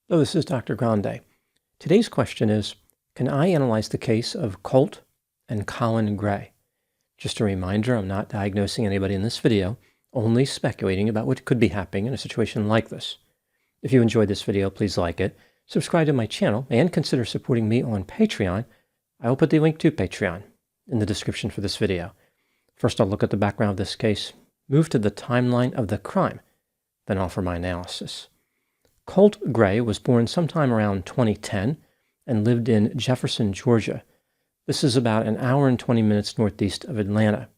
Hello, this is Dr. Grande. Today's question is, can I analyze the case of Colt and Colin Gray? Just a reminder, I'm not diagnosing anybody in this video, only speculating about what could be happening in a situation like this. If you enjoyed this video, please like it, subscribe to my channel, and consider supporting me on Patreon. I will put the link to Patreon in the description for this video. First, I'll look at the background of this case, move to the timeline of the crime, then offer my analysis. Colt Gray was born sometime around 2010 and lived in Jefferson, Georgia. This is about an hour and 20 minutes northeast of Atlanta.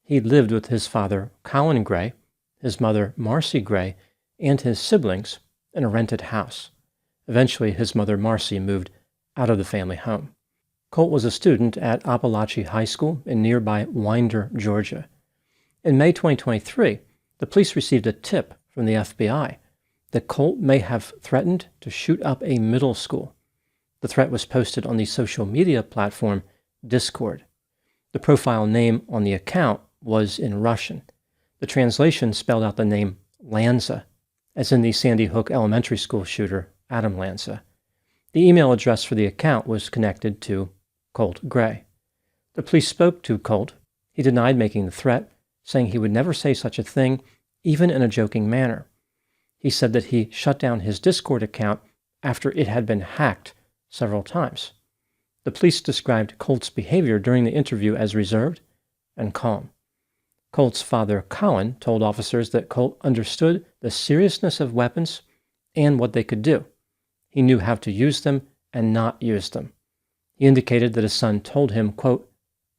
He lived with his father, Colin Gray, his mother, Marcy Gray, and his siblings in a rented house. Eventually, his mother, Marcy, moved out of the family home. Colt was a student at Appalachian High School in nearby Winder, Georgia. In May 2023, the police received a tip from the FBI that Colt may have threatened to shoot up a middle school. The threat was posted on the social media platform Discord. The profile name on the account was in Russian. The translation spelled out the name Lanza, as in the Sandy Hook Elementary School shooter Adam Lanza. The email address for the account was connected to Colt Gray. The police spoke to Colt. He denied making the threat, saying he would never say such a thing, even in a joking manner. He said that he shut down his Discord account after it had been hacked several times. The police described Colt's behavior during the interview as reserved and calm. Colt's father, Colin, told officers that Colt understood the seriousness of weapons and what they could do. He knew how to use them and not use them. He indicated that his son told him, quote,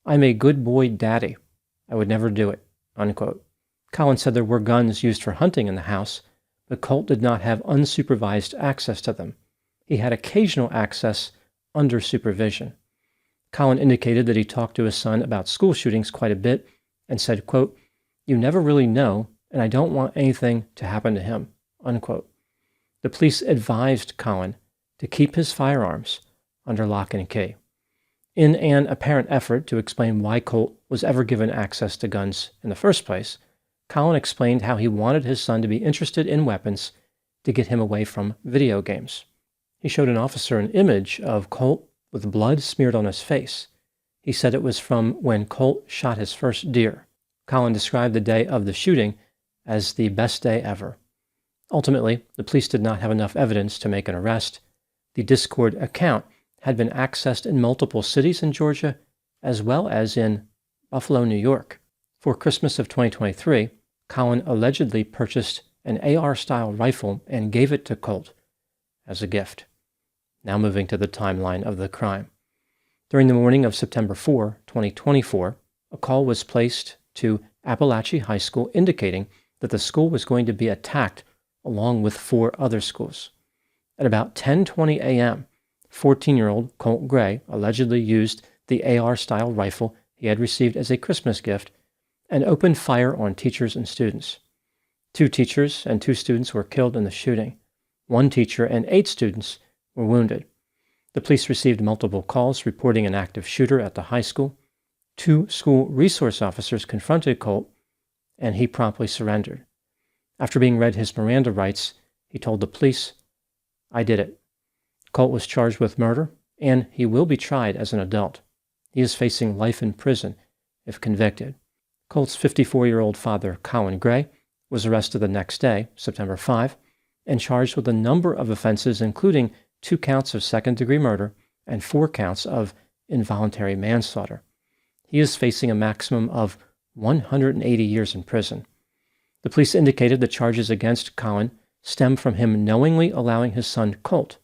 "I'm a good boy, Daddy. I would never do it," unquote. Colin said there were guns used for hunting in the house, but Colt did not have unsupervised access to them. He had occasional access under supervision. Colin indicated that he talked to his son about school shootings quite a bit and said, quote, "You never really know, and I don't want anything to happen to him," unquote. The police advised Colin to keep his firearms under lock and key. In an apparent effort to explain why Colt was ever given access to guns in the first place, Colin explained how he wanted his son to be interested in weapons to get him away from video games. He showed an officer an image of Colt with blood smeared on his face. He said it was from when Colt shot his first deer. Colin described the day of the shooting as the best day ever. Ultimately, the police did not have enough evidence to make an arrest. The Discord account had been accessed in multiple cities in Georgia, as well as in Buffalo, New York. For Christmas of 2023, Colin allegedly purchased an AR-style rifle and gave it to Colt as a gift. Now moving to the timeline of the crime. During the morning of September 4, 2024, a call was placed to Appalachian High School indicating that the school was going to be attacked along with 4 other schools. At about 10:20 a.m., 14-year-old Colt Gray allegedly used the AR-style rifle he had received as a Christmas gift and opened fire on teachers and students. 2 teachers and 2 students were killed in the shooting. 1 teacher and 8 students were wounded. The police received multiple calls reporting an active shooter at the high school. 2 school resource officers confronted Colt, and he promptly surrendered. After being read his Miranda rights, he told the police, "I did it." Colt was charged with murder, and he will be tried as an adult. He is facing life in prison if convicted. Colt's 54-year-old father, Colin Gray, was arrested the next day, September 5, and charged with a number of offenses, including 2 counts of second-degree murder and 4 counts of involuntary manslaughter. He is facing a maximum of 180 years in prison. The police indicated the charges against Colin stem from him knowingly allowing his son, Colt,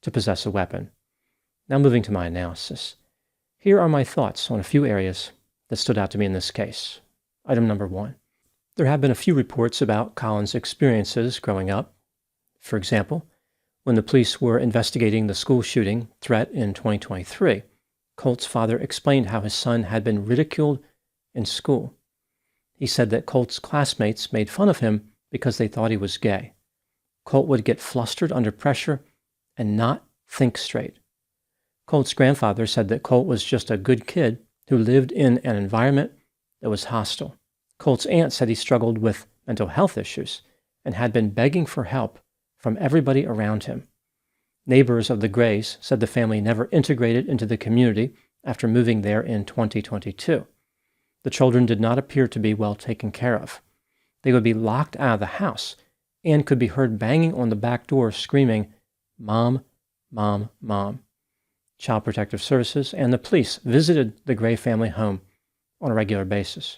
to possess a weapon. Now moving to my analysis. Here are my thoughts on a few areas that stood out to me in this case. Item number 1. There have been a few reports about Colin's experiences growing up. For example, when the police were investigating the school shooting threat in 2023, Colt's father explained how his son had been ridiculed in school. He said that Colt's classmates made fun of him because they thought he was gay. Colt would get flustered under pressure and not think straight. Colt's grandfather said that Colt was just a good kid who lived in an environment that was hostile. Colt's aunt said he struggled with mental health issues and had been begging for help from everybody around him. Neighbors of the Grays said the family never integrated into the community after moving there in 2022. The children did not appear to be well taken care of. They would be locked out of the house and could be heard banging on the back door screaming, "Mom, Mom, Mom." Child Protective Services and the police visited the Gray family home on a regular basis.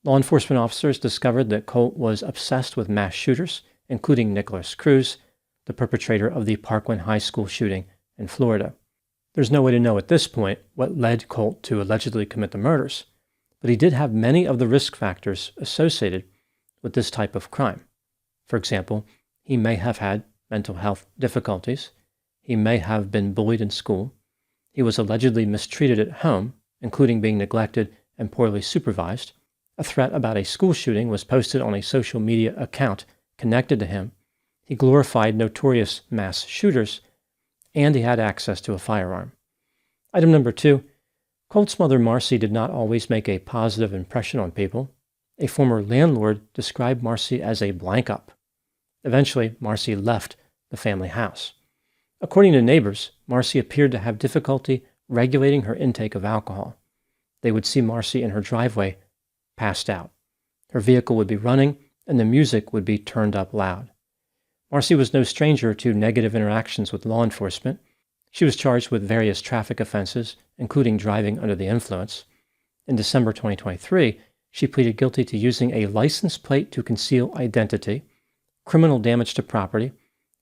Law enforcement officers discovered that Colt was obsessed with mass shooters, including Nicholas Cruz, the perpetrator of the Parkland High School shooting in Florida. There's no way to know at this point what led Colt to allegedly commit the murders, but he did have many of the risk factors associated with this type of crime. For example, he may have had mental health difficulties. He may have been bullied in school. He was allegedly mistreated at home, including being neglected and poorly supervised. A threat about a school shooting was posted on a social media account connected to him. He glorified notorious mass shooters, and he had access to a firearm. Item number 2, Colt's mother Marcy did not always make a positive impression on people. A former landlord described Marcy as a blank-up. Eventually, Marcy left the family house. According to neighbors, Marcy appeared to have difficulty regulating her intake of alcohol. They would see Marcy in her driveway, passed out. Her vehicle would be running, and the music would be turned up loud. Marcy was no stranger to negative interactions with law enforcement. She was charged with various traffic offenses, including driving under the influence. In December 2023, she pleaded guilty to using a license plate to conceal identity, criminal damage to property,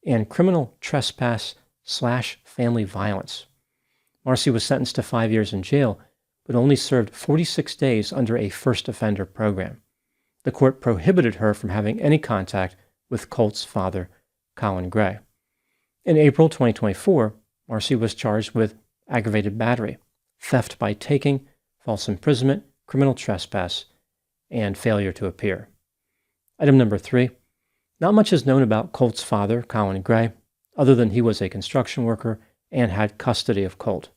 and criminal trespass/family violence. Marcy was sentenced to 5 years in jail, but only served 46 days under a first offender program. The court prohibited her from having any contact with Colt's father, Colt Gray. In April 2024, Marcy was charged with aggravated battery, theft by taking, false imprisonment, criminal trespass, and failure to appear. Item number 3. Not much is known about Colt's father, Colt Gray, other than he was a construction worker and had custody of Colt.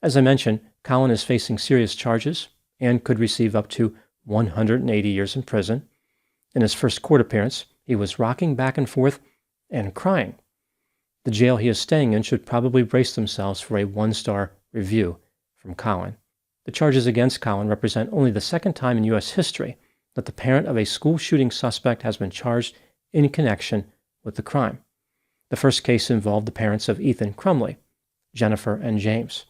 As I mentioned, Colt is facing serious charges and could receive up to 180 years in prison. In his first court appearance, he was rocking back and forth and crying. The jail he is staying in should probably brace themselves for a 1-star review from Colt. The charges against Colt represent only the second time in U.S. history that the parent of a school shooting suspect has been charged in connection with the crime. The first case involved the parents of Ethan Crumley, Jennifer and James.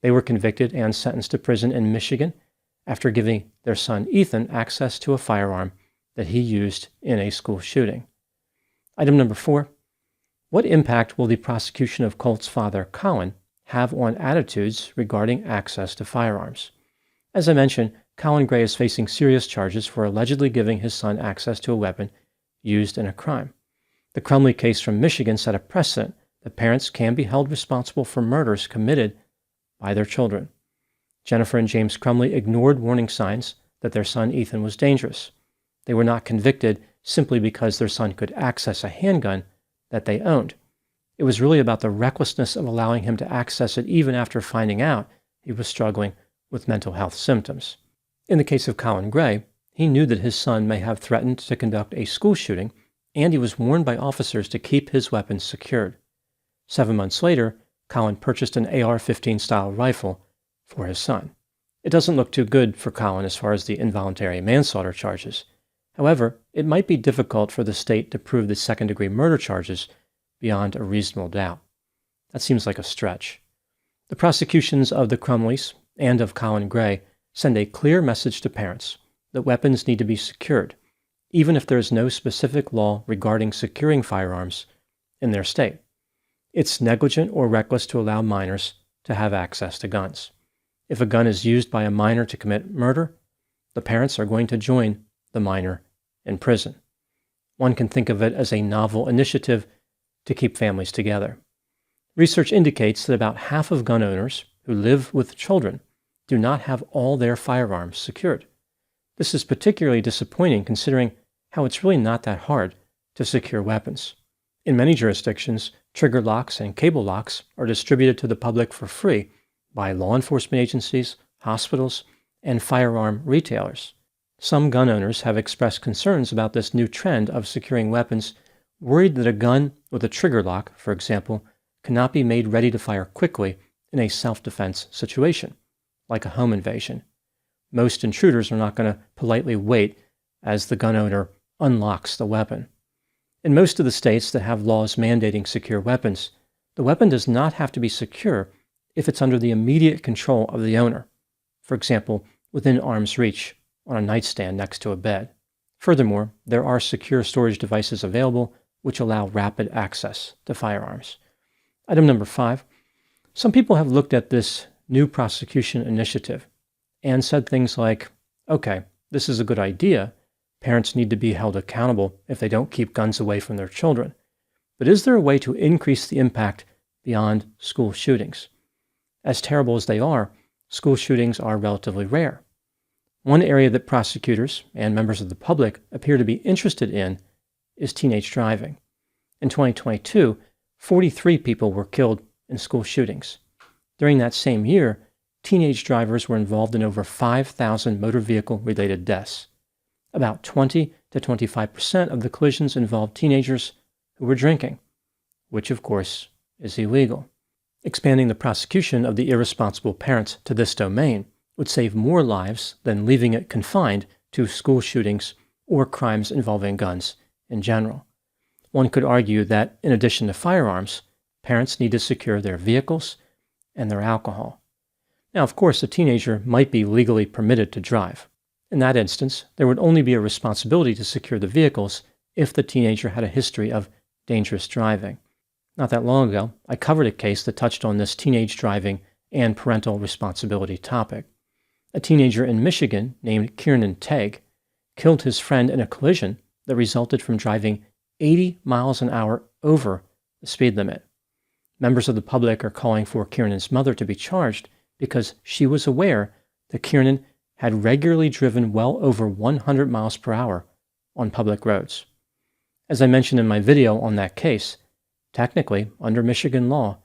They were convicted and sentenced to prison in Michigan after giving their son Ethan access to a firearm that he used in a school shooting. Item number 4. What impact will the prosecution of Colt's father, Colt, have on attitudes regarding access to firearms? As I mentioned, Colt Gray is facing serious charges for allegedly giving his son access to a weapon used in a crime. The Crumley case from Michigan set a precedent that parents can be held responsible for murders committed by their children. Jennifer and James Crumley ignored warning signs that their son Ethan was dangerous. They were not convicted simply because their son could access a handgun that they owned. It was really about the recklessness of allowing him to access it even after finding out he was struggling with mental health symptoms. In the case of Colt Gray, he knew that his son may have threatened to conduct a school shooting, and he was warned by officers to keep his weapons secured. 7 months later, Colt purchased an AR-15 style rifle for his son. It doesn't look too good for Colt as far as the involuntary manslaughter charges. However, it might be difficult for the state to prove the second-degree murder charges beyond a reasonable doubt. That seems like a stretch. The prosecutions of the Crumleys and of Colt Gray send a clear message to parents that weapons need to be secured, even if there is no specific law regarding securing firearms in their state. It's negligent or reckless to allow minors to have access to guns. If a gun is used by a minor to commit murder, the parents are going to join the minor in prison. One can think of it as a novel initiative to keep families together. Research indicates that about half of gun owners who live with children do not have all their firearms secured. This is particularly disappointing considering how it's really not that hard to secure weapons. In many jurisdictions, trigger locks and cable locks are distributed to the public for free by law enforcement agencies, hospitals, and firearm retailers. Some gun owners have expressed concerns about this new trend of securing weapons worried that a gun with a trigger lock, for example, cannot be made ready to fire quickly in a self-defense situation, like a home invasion. Most intruders are not going to politely wait as the gun owner unlocks the weapon. In most of the states that have laws mandating secure weapons, the weapon does not have to be secure if it's under the immediate control of the owner, for example, within arm's reach on a nightstand next to a bed. Furthermore, there are secure storage devices available which allow rapid access to firearms. Item number 5. Some people have looked at this new prosecution initiative and said things like, okay, this is a good idea. Parents need to be held accountable if they don't keep guns away from their children. But is there a way to increase the impact beyond school shootings? As terrible as they are, school shootings are relatively rare. One area that prosecutors and members of the public appear to be interested in is teenage driving. In 2022, 43 people were killed in school shootings. During that same year, teenage drivers were involved in over 5,000 motor vehicle-related deaths. About 20 to 25% of the collisions involved teenagers who were drinking, which of course is illegal. Expanding the prosecution of the irresponsible parents to this domain would save more lives than leaving it confined to school shootings or crimes involving guns in general. One could argue that, in addition to firearms, parents need to secure their vehicles and their alcohol. Now, of course, a teenager might be legally permitted to drive. In that instance, there would only be a responsibility to secure the vehicles if the teenager had a history of dangerous driving. Not that long ago, I covered a case that touched on this teenage driving and parental responsibility topic. A teenager in Michigan named Kiernan Tegg killed his friend in a collision that resulted from driving 80 miles an hour over the speed limit. Members of the public are calling for Kiernan's mother to be charged because she was aware that Kiernan had regularly driven well over 100 miles per hour on public roads. As I mentioned in my video on that case, technically, under Michigan law,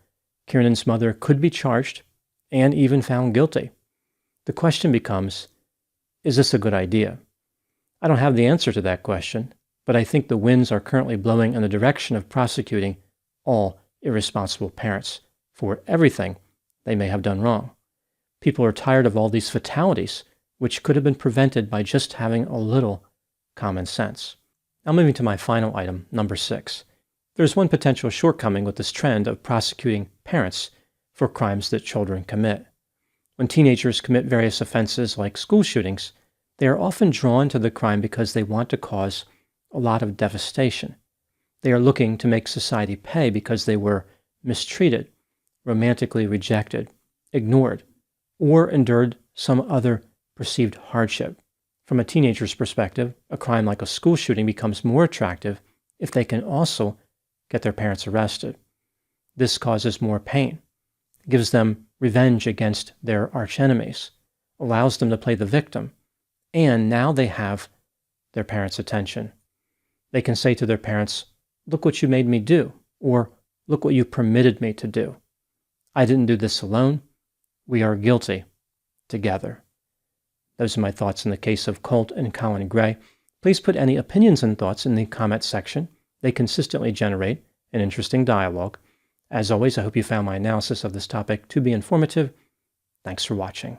Kiernan's mother could be charged and even found guilty. The question becomes, is this a good idea? I don't have the answer to that question, but I think the winds are currently blowing in the direction of prosecuting all irresponsible parents for everything they may have done wrong. People are tired of all these fatalities, which could have been prevented by just having a little common sense. Now moving to my final item, number 6. There's one potential shortcoming with this trend of prosecuting parents for crimes that children commit. When teenagers commit various offenses like school shootings, they are often drawn to the crime because they want to cause a lot of devastation. They are looking to make society pay because they were mistreated, romantically rejected, ignored, or endured some other perceived hardship. From a teenager's perspective, a crime like a school shooting becomes more attractive if they can also get their parents arrested. This causes more pain, gives them revenge against their archenemies, allows them to play the victim, and now they have their parents' attention. They can say to their parents, "Look what you made me do," or "Look what you permitted me to do. I didn't do this alone. We are guilty together." Those are my thoughts in the case of Colt and Colin Gray. Please put any opinions and thoughts in the comment section. They consistently generate an interesting dialogue. As always, I hope you found my analysis of this topic to be informative. Thanks for watching.